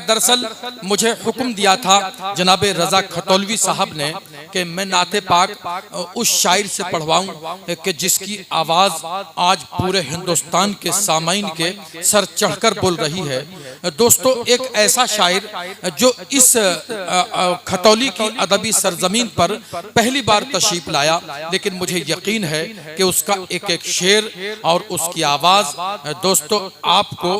दरअसल मुझे हुक्म दिया था जनाब रजा खतौलवी साहब ने कि मैं नाते पाक उस शायर से पढ़वाऊं कि जिसकी आवाज़ आज पूरे हिंदुस्तान के सामाइन के सर चढ़कर बोल रही है। दोस्तों, एक ऐसा शायर जो इस खतौली की अदबी सरजमीन पर पहली बार तशरीफ लाया, लेकिन मुझे यकीन है कि उसका एक एक शेर और उसकी आवाज़ दोस्तों आपको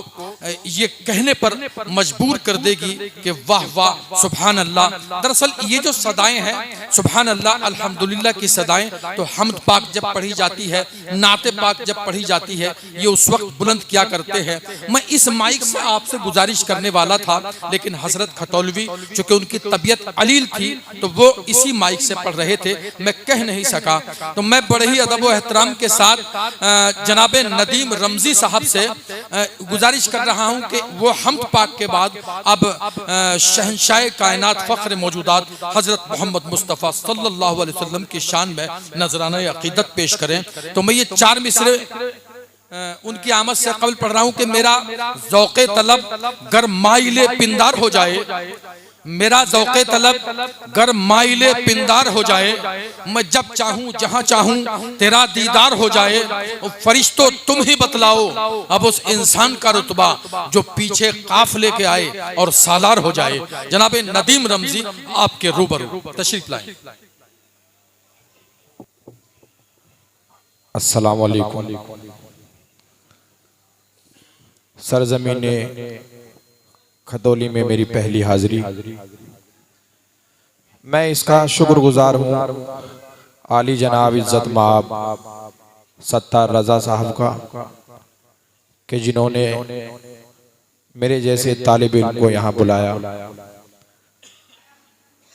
ये कहने पर मजबूर कर देगी कि वाह वाह सुभान अल्लाह। दरअसल ये जो सदाएं हैं, सुभान अल्लाह अल्हम्दुलिल्लाह की सदाएं, तो हमद पाक जब पढ़ी जाती है, नाते पाक जब पढ़ी जाती है, ये उस वक्त बुलंद किया करते हैं। मैं इस माइक से आपसे गुजारिश करने वाला था, लेकिन हजरत खतौलवी चूंकि उनकी तबीयत अलील थी तो वो इसी माइक से पढ़ रहे थे, मैं कह नहीं सका। तो मैं बड़े ही अदब व एहतराम के साथ जनाबे नदीम रमजी साहब से गुजारिश कर रहा हूं कि वो हमद पाक के बाद अब शहंशाह कायनात फ़ख्र मौजूदात हजरत मोहम्मद मुस्तफ़ा सल्लल्लाहु अलैहि वसल्लम की शान में नजराना अक़ीदत पेश करें। तो मैं ये 4 मिसरे उनकी आमद से कबल पढ़ रहा हूं कि मेरा ज़ौक़े तलब गर माइले पिंदार हो जाए, मेरा ज़ौक़े तलब गर माइले पिंदार हो जाए, मैं जब चाहूं जहां चाहूं तेरा दीदार हो जाए, फरिश्तों तुम ही बतलाओ अब उस इंसान का रुतबा जो पीछे काफ लेके आए और सालार हो जाए। जनाबे नदीम रमजी आपके रूबरू तशरीफ लाए। अस्सलाम वालेकुम। सरजमीने खतौली में मेरी पहली हाजिरी, मैं इसका शुक्रगुजार हूँ आली जनाब इज़्ज़त माब सत्तार रज़ा साहब का कि जिन्होंने मेरे जैसे तालिब इल्म को यहाँ बुलाया।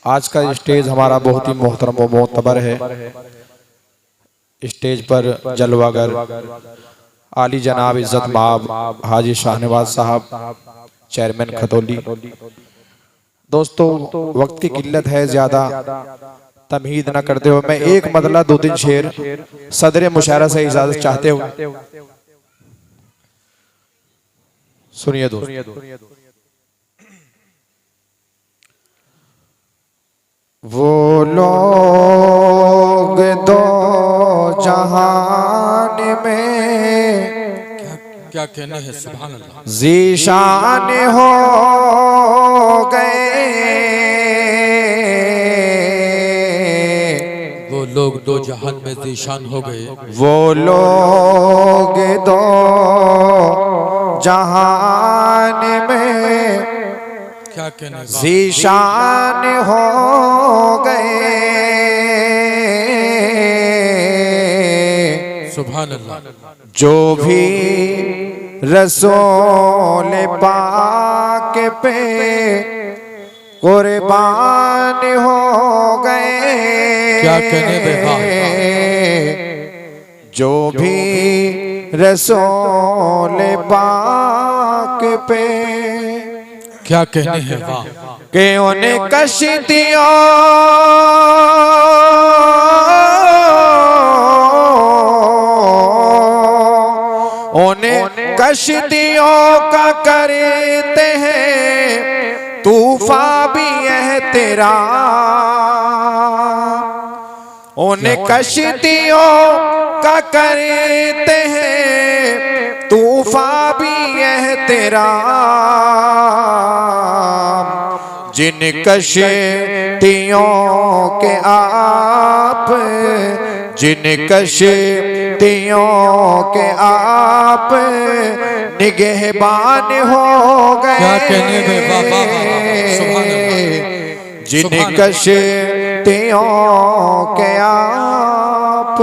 आज का स्टेज हमारा बहुत ही मोहतरम व मोतबर है। स्टेज पर जलवागर आली जनाब इज़्ज़त माब हाजी शाहनवाज साहब, चेयरमैन खतौली। दोस्तों, वक्त की किल्लत है, ज्यादा तमहीद न करते हुए मैं एक मतलब 2-3 शेर सदर मुशायरा से इजाजत चाहते हुए सुनिए दोस्तों। वो लोग दो जहान में क्या कहने हैं, सुभान अल्लाह, ज़ीशान हो गए। वो लोग दो जहान में ज़ीशान हो गए, वो लोग दो जहान में क्या कहने ज़ीशान हो गए। सुभान अल्लाह। जो भी रसूल पाक पे कुर्बान हो गए, क्या कहने बेवाह, जो भी रसूल पाक पे क्या कहने हैं वाह, कि उन्हें कश्तियों उन्हें कश्तियों का करते हैं तूफान भी है तेरा। उन्हें कश्तियों का करते हैं तूफान भी है तेरा। जिन कश्तियों के आप, जिन कश्तियों के आप निगहबान हो गए, क्या कहने में वाह वाह वाह, सुभान अल्लाह, जिन कश्तियों के आप।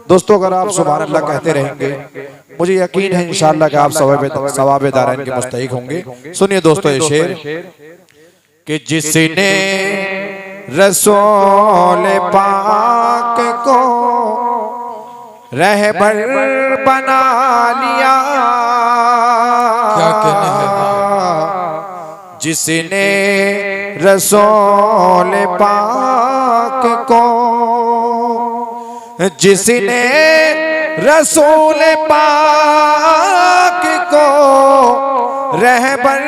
दोस्तों, अगर आप सुभान अल्लाह कहते रहेंगे, मुझे यकीन है इंशाअल्लाह कि आप सवाब दारैन के मुस्तहिक होंगे। सुनिए दोस्तों ये शेर कि जिसने रसूल पाक को रहबर बना लिया, क्या कहने हैं, जिसने रसूल पाक को, जिसने रसूल पाक को रहबर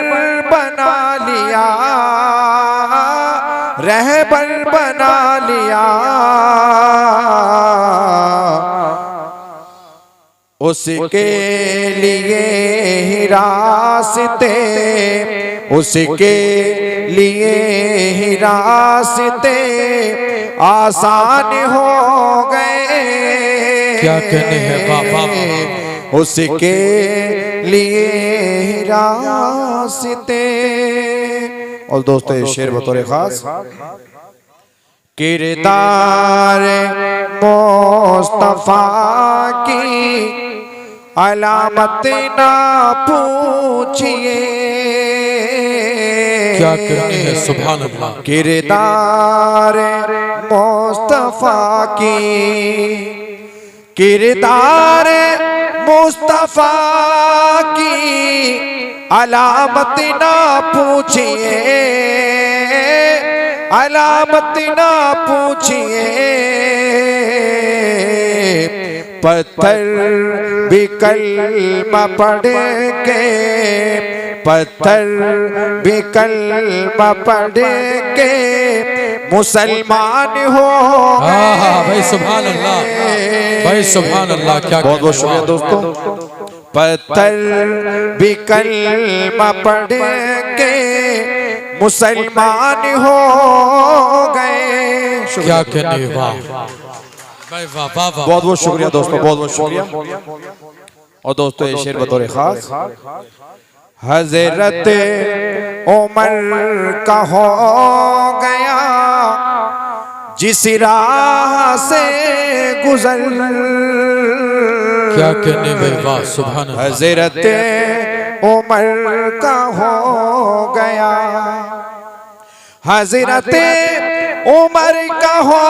रहबर बना लिया, उसके लिए ही रास्ते, उसके लिए ही रास्ते आसान हो गए। क्या कहने हैं बाबा, उसके लिए ही रास्ते। और दोस्तों ये शेर बतौर खास, किरदार मुस्तफा की अलामत ना पूछिए। क्या कहने हैं, सुभान अल्लाह। किरदार मुस्तफा की, किरदार मुस्तफा की अलामत ना पूछिए, अलामत ना पूछिए। पत्थर भी कलमा पढ़ के, पत्थर भी कलमा पढ़ के मुसलमान हो। भाई सुभान अल्लाह, भाई सुभान अल्लाह। क्या बहुत बहुत शुक्रिया दोस्तों। पत्थर भी कलमा पढ़ के मुसलमान हो गए। क्या कहने, वाह भाई, वाह वाह वाह। बहुत बहुत शुक्रिया दोस्तों, बहुत बहुत शुक्रिया। और दोस्तों ये शेर बतौर खास, हजरत उमर का हो गया जिस राह से गुजर। क्या कहने में, वाह सुभान अल्लाह। हजरत उमर का हो गया, हजरत उमर का हो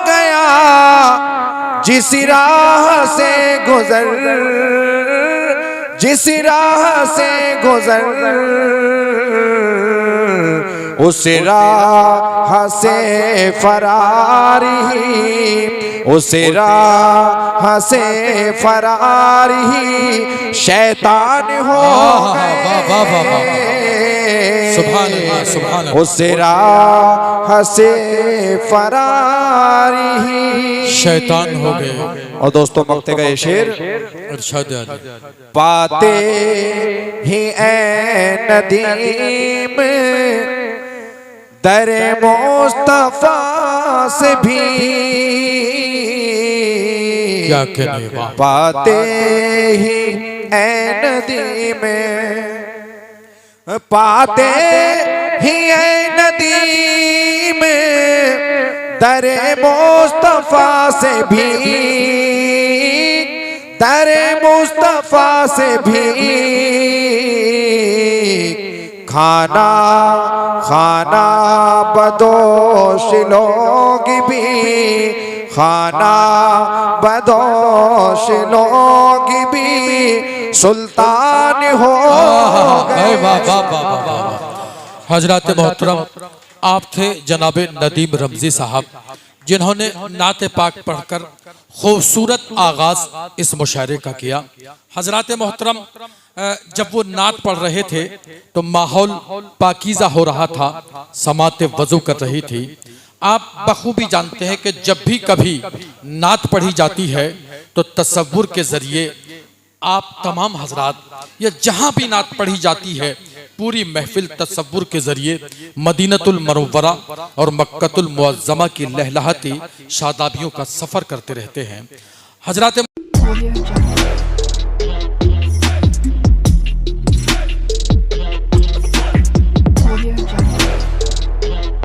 गया जिस राह से गुजर, जिस राह से गुजर। उस राह से फरारी, उस राह से फरारी शैतान हो गए। सुभान अल्लाह, सुभान अल्लाह। उस राह से फरारी शैतान हो गए। और दोस्तों मक्ते का ये शेर, इरशाद आली, पाते ही ऐ नदीम दरे मुस्तफा से भी। क्या कहने, वाह। पाते ही ऐ नदीम, पाते ही ऐ नदीम दरे मुस्तफा से भी, दरे मुस्तफा से भी। खाना खाना बदोश लोग भी, खाना बदोश लोग भी सुल्तान हो गए। हजरत मोहतरम आप थे जनाबे नदीम रमजी साहब, जिन्होंने नाते पाक पढ़कर खूबसूरत आगाज इस मुशायरे का किया। हजरत मोहतरम जब वो नात पढ़ रहे थे तो माहौल पाकीज़ा हो रहा था, समाते वज़ू कर रही थी। आप बखूबी जानते हैं कि जब भी कभी नात पढ़ी जाती है तो तसव्वुर के ज़रिए आप तमाम हजरात या जहाँ भी नात पढ़ी जाती है पूरी महफिल तसव्वुर के ज़रिए मदीनतुल मुनव्वरा और मक्कतुल मुअज़्ज़मा की लहलहाती शादाबियों का सफ़र करते रहते हैं। हजरात